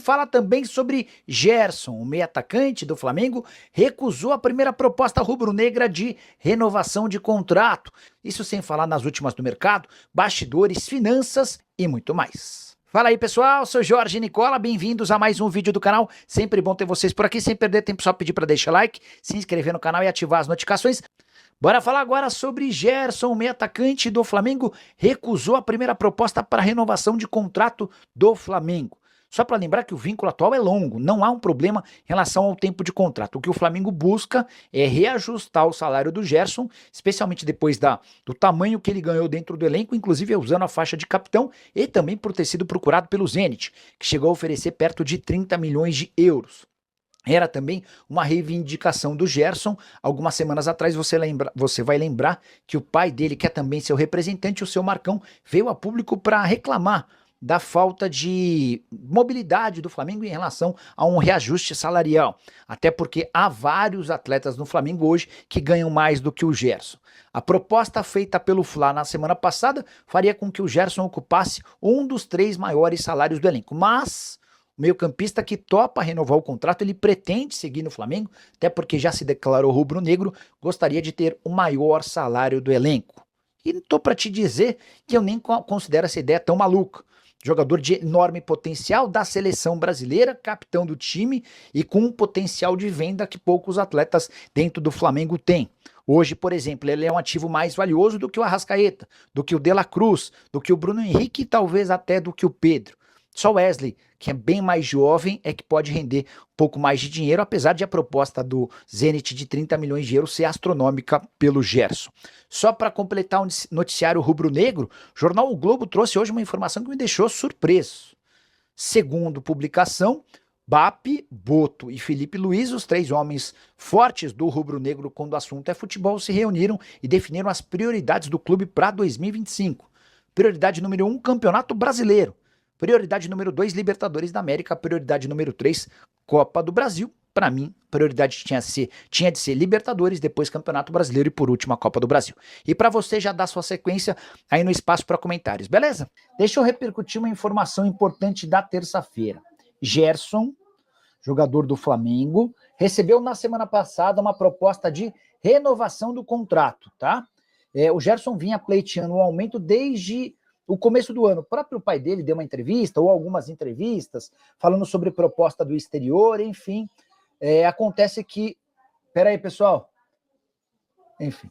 Fala também sobre Gerson, o meio atacante do Flamengo, recusou a primeira proposta rubro-negra de renovação de contrato. Isso sem falar nas últimas do mercado, bastidores, finanças e muito mais. Fala aí pessoal, sou Jorge Nicola, bem-vindos a mais um vídeo do canal. Sempre bom ter vocês por aqui, sem perder tempo, só pedir para deixar like, se inscrever no canal e ativar as notificações. Bora falar agora sobre Gerson, o meio atacante do Flamengo, recusou a primeira proposta para renovação de contrato do Flamengo. Só para lembrar que o vínculo atual é longo, não há um problema em relação ao tempo de contrato. O que o Flamengo busca é reajustar o salário do Gerson, especialmente depois do tamanho que ele ganhou dentro do elenco, inclusive usando a faixa de capitão e também por ter sido procurado pelo Zenit, que chegou a oferecer perto de 30 milhões de euros. Era também uma reivindicação do Gerson. Algumas semanas atrás você vai lembrar que o pai dele, que é também seu representante, o seu Marcão, veio a público para reclamar da falta de mobilidade do Flamengo em relação a um reajuste salarial. Até porque há vários atletas no Flamengo hoje que ganham mais do que o Gerson. A proposta feita pelo Fla na semana passada faria com que o Gerson ocupasse um dos 3 maiores salários do elenco. Mas o meio-campista que topa renovar o contrato, ele pretende seguir no Flamengo, até porque já se declarou rubro-negro, gostaria de ter o maior salário do elenco. E não estou para te dizer que eu nem considero essa ideia tão maluca. Jogador de enorme potencial da seleção brasileira, capitão do time e com um potencial de venda que poucos atletas dentro do Flamengo têm. Hoje, por exemplo, ele é um ativo mais valioso do que o Arrascaeta, do que o De La Cruz, do que o Bruno Henrique e talvez até do que o Pedro. Só o Wesley, que é bem mais jovem, é que pode render um pouco mais de dinheiro, apesar de a proposta do Zenit de 30 milhões de euros ser astronômica pelo Gerson. Só para completar o noticiário rubro-negro, o jornal O Globo trouxe hoje uma informação que me deixou surpreso. Segundo publicação, Bape, Boto e Felipe Luiz, os 3 homens fortes do rubro-negro quando o assunto é futebol, se reuniram e definiram as prioridades do clube para 2025. Prioridade número 1, Campeonato Brasileiro. Prioridade número 2, Libertadores da América. Prioridade número 3, Copa do Brasil. Para mim, prioridade tinha de ser Libertadores, depois Campeonato Brasileiro e por último a Copa do Brasil. E para você já dar sua sequência aí no espaço para comentários, beleza? Deixa eu repercutir uma informação importante da terça-feira. Gerson, jogador do Flamengo, recebeu na semana passada uma proposta de renovação do contrato, tá? O Gerson vinha pleiteando um aumento desde o começo do ano. O próprio pai dele deu uma entrevista, ou algumas entrevistas, falando sobre proposta do exterior, enfim. Acontece que... Peraí, pessoal. Enfim.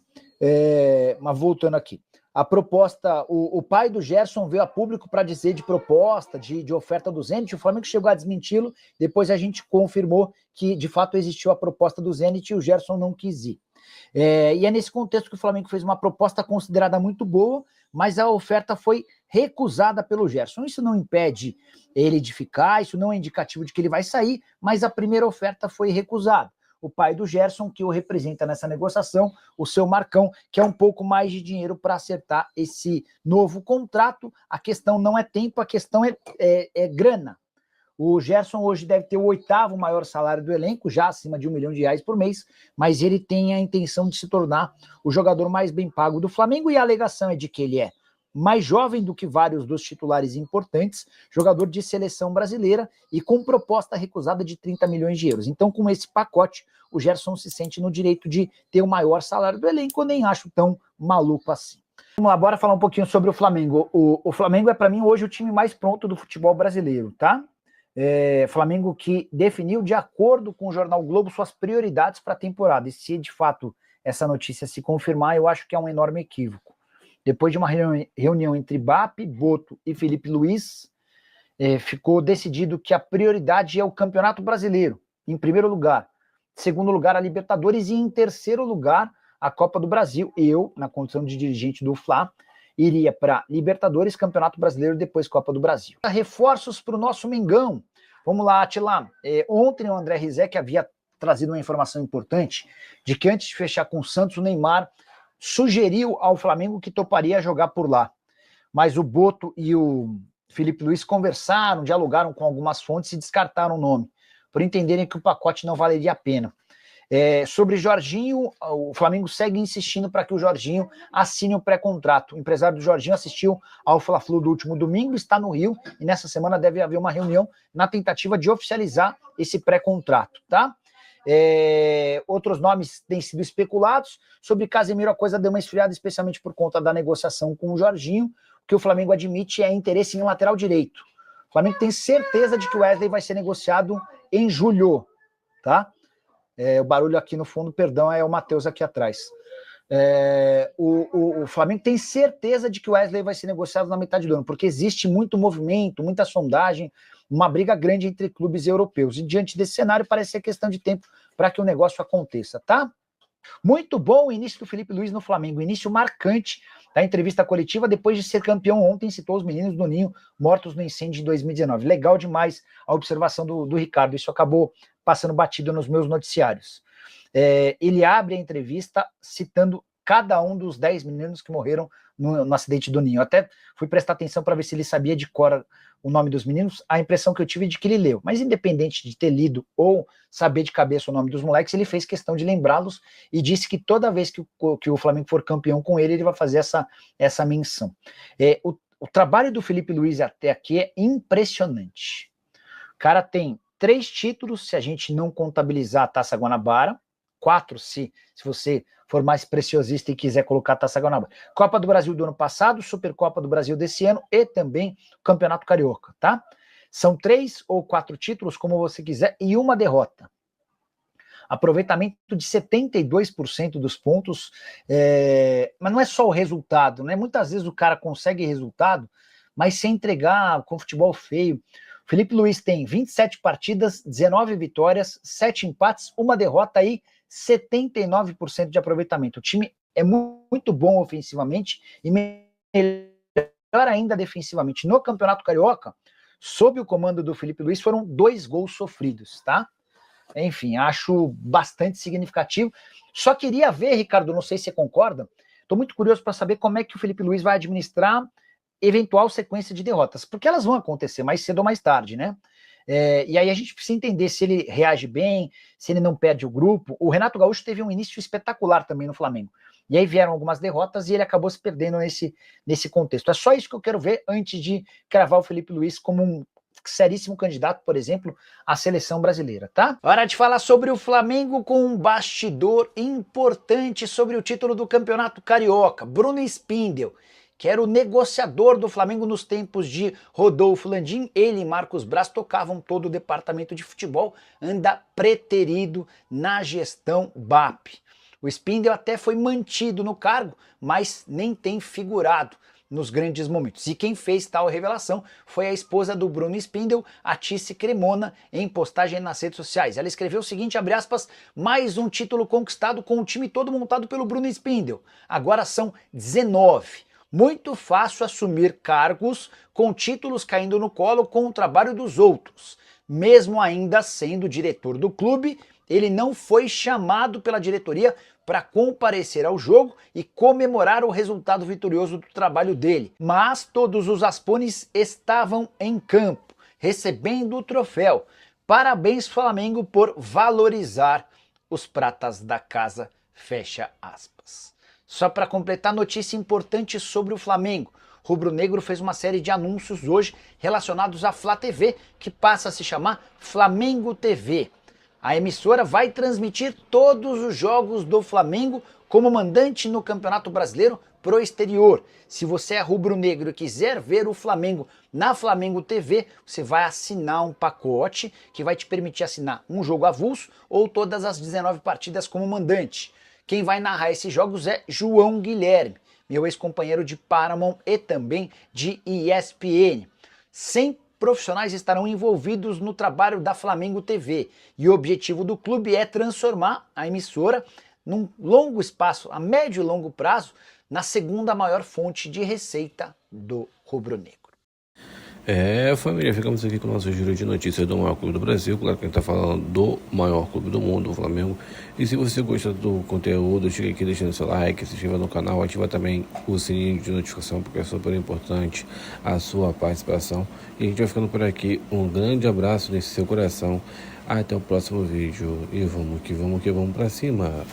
Mas voltando aqui. A proposta... O pai do Gerson veio a público para dizer de proposta, de oferta do Zenit. O Flamengo chegou a desmenti-lo. Depois a gente confirmou que, de fato, existiu a proposta do Zenit e o Gerson não quis ir. E é nesse contexto que o Flamengo fez uma proposta considerada muito boa, mas a oferta foi recusada pelo Gerson. Isso não impede ele de ficar, isso não é indicativo de que ele vai sair, mas a primeira oferta foi recusada. O pai do Gerson, que o representa nessa negociação, o seu Marcão, quer um pouco mais de dinheiro para acertar esse novo contrato. A questão não é tempo, a questão é grana. O Gerson hoje deve ter o 8º maior salário do elenco, já acima de R$1 milhão por mês, mas ele tem a intenção de se tornar o jogador mais bem pago do Flamengo, e a alegação é de que ele é mais jovem do que vários dos titulares importantes, jogador de seleção brasileira e com proposta recusada de 30 milhões de euros. Então, com esse pacote, o Gerson se sente no direito de ter o maior salário do elenco. Eu nem acho tão maluco assim. Vamos lá, bora falar um pouquinho sobre o Flamengo. O Flamengo é, para mim, hoje o time mais pronto do futebol brasileiro, tá? Flamengo que definiu de acordo com o jornal Globo suas prioridades para a temporada, e se de fato essa notícia se confirmar, eu acho que é um enorme equívoco. Depois de uma reunião entre Bape, Boto e Felipe Luiz, ficou decidido que a prioridade é o Campeonato Brasileiro, em primeiro lugar, em segundo lugar a Libertadores e em terceiro lugar a Copa do Brasil. Eu, na condição de dirigente do Fla, iria para Libertadores, Campeonato Brasileiro, depois Copa do Brasil. Reforços para o nosso Mengão. Vamos lá, Atila. Ontem o André Rizek havia trazido uma informação importante de que antes de fechar com o Santos, o Neymar sugeriu ao Flamengo que toparia jogar por lá. Mas o Boto e o Felipe Luiz conversaram, dialogaram com algumas fontes e descartaram o nome, por entenderem que o pacote não valeria a pena. Sobre Jorginho, o Flamengo segue insistindo para que o Jorginho assine o pré-contrato. O empresário do Jorginho assistiu ao Fla-Flu do último domingo, está no Rio, e nessa semana deve haver uma reunião na tentativa de oficializar esse pré-contrato, tá? Outros nomes têm sido especulados. Sobre Casemiro, a coisa deu uma esfriada, especialmente por conta da negociação com o Jorginho. O que o Flamengo admite é interesse em um lateral direito. O Flamengo tem certeza de que o Wesley vai ser negociado em julho, tá? O barulho aqui no fundo, perdão, é o Matheus aqui atrás. O Flamengo tem certeza de que o Wesley vai ser negociado na metade do ano, porque existe muito movimento, muita sondagem, uma briga grande entre clubes europeus. E diante desse cenário, parece ser questão de tempo para que o negócio aconteça, tá? Muito bom o início do Felipe Luiz no Flamengo, início marcante da entrevista coletiva, depois de ser campeão ontem, citou os meninos do Ninho mortos no incêndio de 2019. Legal demais a observação do Ricardo, isso acabou passando batido nos meus noticiários. Ele abre a entrevista citando cada um dos 10 meninos que morreram no acidente do Ninho. Até fui prestar atenção para ver se ele sabia de cor o nome dos meninos. A impressão que eu tive é de que ele leu, mas independente de ter lido ou saber de cabeça o nome dos moleques, ele fez questão de lembrá-los e disse que toda vez que o Flamengo for campeão com ele vai fazer essa menção. O trabalho do Felipe Luiz até aqui é impressionante. O cara tem 3 títulos, se a gente não contabilizar a Taça Guanabara, 4 se você for mais preciosista e quiser colocar a Taça Guanabara. Copa do Brasil do ano passado, Supercopa do Brasil desse ano e também o Campeonato Carioca, tá? São 3 ou 4 títulos, como você quiser, e uma derrota. Aproveitamento de 72% dos pontos, mas não é só o resultado, né? Muitas vezes o cara consegue resultado, mas sem entregar com futebol feio. Felipe Luiz tem 27 partidas, 19 vitórias, 7 empates, uma derrota e 79% de aproveitamento. O time é muito bom ofensivamente e melhor ainda defensivamente. No Campeonato Carioca, sob o comando do Felipe Luiz, foram 2 gols sofridos, tá? Enfim, acho bastante significativo. Só queria ver, Ricardo, não sei se você concorda, estou muito curioso para saber como é que o Felipe Luiz vai administrar eventual sequência de derrotas, porque elas vão acontecer mais cedo ou mais tarde, né? E aí a gente precisa entender se ele reage bem, se ele não perde o grupo. O Renato Gaúcho teve um início espetacular também no Flamengo. E aí vieram algumas derrotas e ele acabou se perdendo nesse contexto. É só isso que eu quero ver antes de cravar o Felipe Luiz como um seríssimo candidato, por exemplo, à seleção brasileira, tá? Hora de falar sobre o Flamengo com um bastidor importante sobre o título do Campeonato Carioca. Bruno Spindel, que era o negociador do Flamengo nos tempos de Rodolfo Landim, ele e Marcos Braz tocavam todo o departamento de futebol, anda preterido na gestão BAP. O Spindel até foi mantido no cargo, mas nem tem figurado nos grandes momentos. E quem fez tal revelação foi a esposa do Bruno Spindel, a Tice Cremona, em postagem nas redes sociais. Ela escreveu o seguinte, abre aspas, mais um título conquistado com o time todo montado pelo Bruno Spindel. Agora são 19. Muito fácil assumir cargos com títulos caindo no colo com o trabalho dos outros. Mesmo ainda sendo diretor do clube, ele não foi chamado pela diretoria para comparecer ao jogo e comemorar o resultado vitorioso do trabalho dele. Mas todos os aspones estavam em campo, recebendo o troféu. Parabéns, Flamengo, por valorizar os pratas da casa, fecha aspas. Só para completar, notícia importante sobre o Flamengo. Rubro Negro fez uma série de anúncios hoje relacionados à Flá TV, que passa a se chamar Flamengo TV. A emissora vai transmitir todos os jogos do Flamengo como mandante no Campeonato Brasileiro pro exterior. Se você é rubro-negro e quiser ver o Flamengo na Flamengo TV, você vai assinar um pacote que vai te permitir assinar um jogo avulso ou todas as 19 partidas como mandante. Quem vai narrar esses jogos é João Guilherme, meu ex-companheiro de Paramount e também de ESPN. 100 profissionais estarão envolvidos no trabalho da Flamengo TV e o objetivo do clube é transformar a emissora num longo espaço, a médio e longo prazo, na segunda maior fonte de receita do rubro-negro. Família, ficamos aqui com o nosso giro de notícias do maior clube do Brasil. Claro que a gente está falando do maior clube do mundo, o Flamengo. E se você gosta do conteúdo, chega aqui deixando seu like, se inscreva no canal, ativa também o sininho de notificação, porque é super importante a sua participação. E a gente vai ficando por aqui. Um grande abraço nesse seu coração. Até o próximo vídeo. E vamos que vamos pra cima.